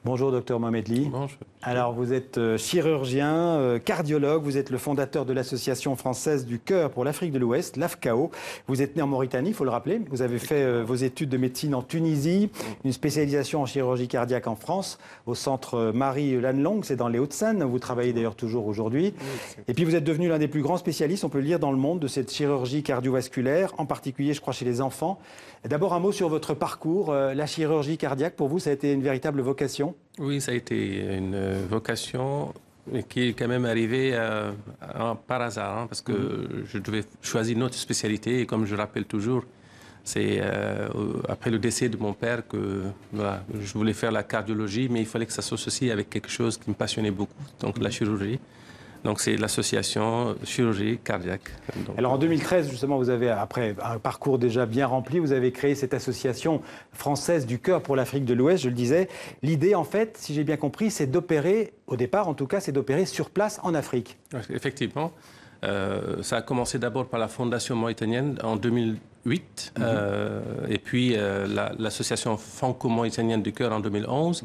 Bonjour, docteur Mohamed Ly. Bonjour. Alors, vous êtes chirurgien, cardiologue, vous êtes le fondateur de l'Association française du cœur pour l'Afrique de l'Ouest, l'AFCAO. Vous êtes né en Mauritanie, il faut le rappeler. Vous avez fait vos études de médecine en Tunisie, une spécialisation en chirurgie cardiaque en France, au centre Marie Lannelongue, c'est dans les Hauts-de-Seine. Vous travaillez d'ailleurs toujours aujourd'hui. Et puis, vous êtes devenu l'un des plus grands spécialistes, on peut le lire dans le monde, de cette chirurgie cardiovasculaire, en particulier, je crois, chez les enfants. D'abord, un mot sur votre parcours. La chirurgie cardiaque, pour vous, ça a été une véritable vocation ? Oui, ça a été une vocation qui est quand même arrivée par hasard, parce que je devais choisir une autre spécialité. Et comme je rappelle toujours, c'est après le décès de mon père que voilà, je voulais faire la cardiologie, mais il fallait que ça s'associe avec quelque chose qui me passionnait beaucoup, donc la chirurgie. Donc c'est l'association chirurgie cardiaque. Donc, alors en 2013, justement, vous avez, après un parcours déjà bien rempli, vous avez créé cette association française du cœur pour l'Afrique de l'Ouest, je le disais. L'idée, en fait, si j'ai bien compris, c'est d'opérer, au départ en tout cas, c'est d'opérer sur place en Afrique. Effectivement. Ça a commencé d'abord par la Fondation mauritanienne en 2008, et puis l'association franco-mauritanienne du cœur en 2011.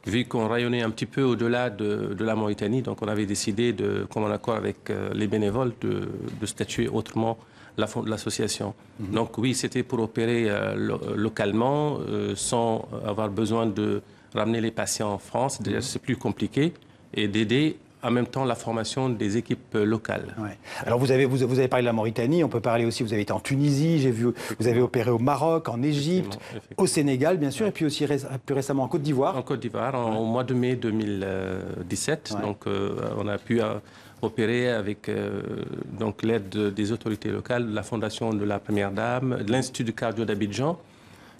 Vu qu'on rayonnait un petit peu au-delà de la Mauritanie, donc on avait décidé, comme en accord avec les bénévoles, de statuer autrement l'association. Donc oui, c'était pour opérer localement, sans avoir besoin de ramener les patients en France. Déjà, c'est plus compliqué, et d'aider en même temps la formation des équipes locales. Ouais. Alors vous avez parlé de la Mauritanie, on peut parler aussi, vous avez été en Tunisie, j'ai vu, vous avez opéré au Maroc, en Égypte, au Sénégal bien sûr, et puis aussi plus récemment en Côte d'Ivoire. En Côte d'Ivoire, au mois de mai 2017, donc on a pu opérer avec donc l'aide des autorités locales, de la Fondation de la Première Dame, de l'Institut de cardio d'Abidjan.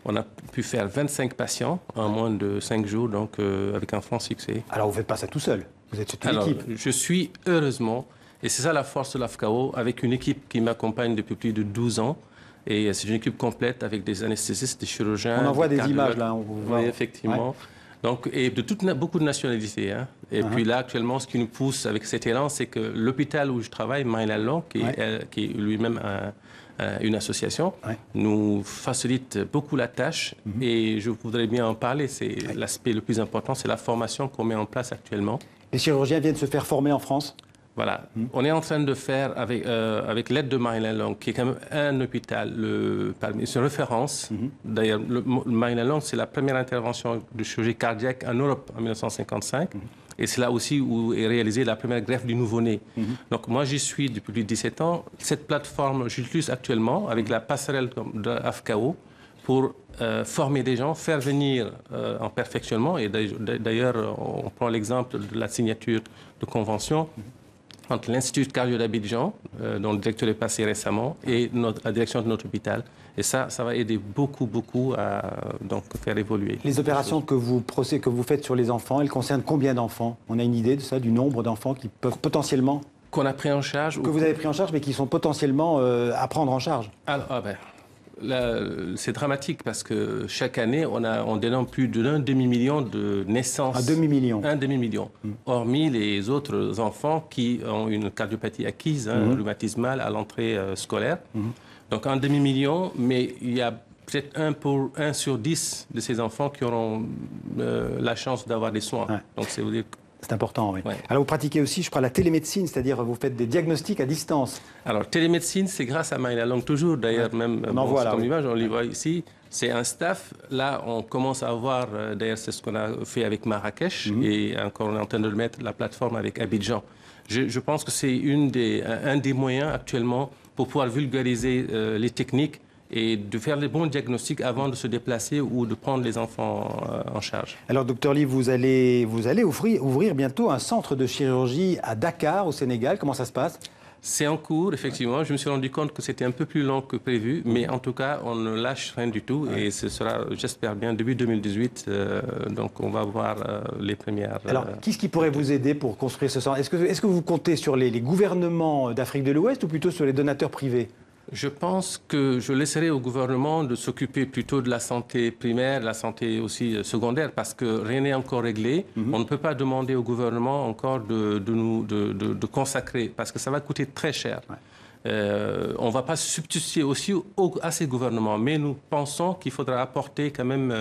On a pu faire 25 patients en moins de 5 jours, donc avec un franc succès. Alors vous ne faites pas ça tout seul, vous êtes toute une équipe. Je suis heureusement, et c'est ça la force de l'AFCAO, avec une équipe qui m'accompagne depuis plus de 12 ans. Et c'est une équipe complète avec des anesthésistes, des chirurgiens. On en voit des images là. On vous voit. Oui, effectivement. Ouais. Donc, et de beaucoup de nationalités. Hein. Et puis là, actuellement, ce qui nous pousse avec cet élan, c'est que l'hôpital où je travaille, Marie Lannelongue, qui est lui-même une association, nous facilite beaucoup la tâche. Et je voudrais bien en parler. C'est l'aspect le plus important, c'est la formation qu'on met en place actuellement. Les chirurgiens viennent se faire former en France ? Voilà. On est en train de faire, avec l'aide de Marie Lannelongue, qui est quand même un hôpital, c'est une référence. D'ailleurs, Marie Lannelongue, c'est la première intervention de chirurgie cardiaque en Europe en 1955. Et c'est là aussi où est réalisée la première greffe du nouveau-né. Donc moi, j'y suis depuis plus de 17 ans. Cette plateforme, je l'utilise actuellement avec la passerelle de AFCAO pour former des gens, faire venir en perfectionnement. Et d'ailleurs, on prend l'exemple de la signature de convention entre l'Institut de cardio d'Abidjan, dont le directeur est passé récemment, et la direction de notre hôpital. Et ça va aider beaucoup à donc, faire évoluer. Les opérations que vous faites sur les enfants, elles concernent combien d'enfants? On a une idée de ça, du nombre d'enfants qui peuvent potentiellement... Qu'on a pris en charge? Que vous avez pris en charge, mais qui sont potentiellement à prendre en charge. Alors, c'est dramatique parce que chaque année, on dénombre plus d'un demi-million de naissances. Un demi-million. Un demi-million. Hormis les autres enfants qui ont une cardiopathie acquise, rhumatismale, à l'entrée scolaire. Donc un demi-million, mais il y a peut-être 1 sur 10 de ces enfants qui auront la chance d'avoir des soins. Donc c'est vous dire. C'est important, oui. Alors, vous pratiquez aussi, je crois, la télémédecine, c'est-à-dire vous faites des diagnostics à distance. Alors, télémédecine, c'est grâce à Marie Lannelongue toujours. D'ailleurs, même on en voit là. Image, on l'y voit ici. C'est un staff. Là, on commence à avoir, d'ailleurs, c'est ce qu'on a fait avec Marrakech. Et encore, on est en train de mettre la plateforme avec Abidjan. Je pense que c'est un des moyens actuellement pour pouvoir vulgariser les techniques et de faire les bons diagnostics avant de se déplacer ou de prendre les enfants en charge. Alors, docteur Ly, vous allez ouvrir bientôt un centre de chirurgie à Dakar, au Sénégal. Comment ça se passe? C'est en cours, effectivement. Je me suis rendu compte que c'était un peu plus long que prévu, mais en tout cas, on ne lâche rien du tout. Et ce sera, j'espère bien, début 2018. Donc, on va voir les premières... Alors, qu'est-ce qui pourrait vous aider pour construire ce centre? Est-ce que vous comptez sur les gouvernements d'Afrique de l'Ouest ou plutôt sur les donateurs privés? Je pense que je laisserai au gouvernement de s'occuper plutôt de la santé primaire, de la santé aussi secondaire, parce que rien n'est encore réglé. On ne peut pas demander au gouvernement encore de consacrer, parce que ça va coûter très cher. On ne va pas se substituer aussi à ces gouvernements, mais nous pensons qu'il faudra apporter quand même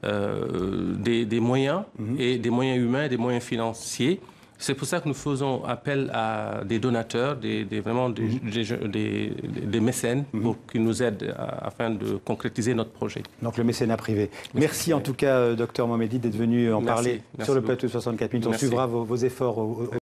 des moyens, et des moyens humains, des moyens financiers. C'est pour ça que nous faisons appel à des donateurs, vraiment des mécènes, pour qu'ils nous aident afin de concrétiser notre projet. Donc le mécénat privé. Merci en tout cas, Dr Mohamedi, d'être venu en parler sur le plateau de 64 minutes. On suivra vos efforts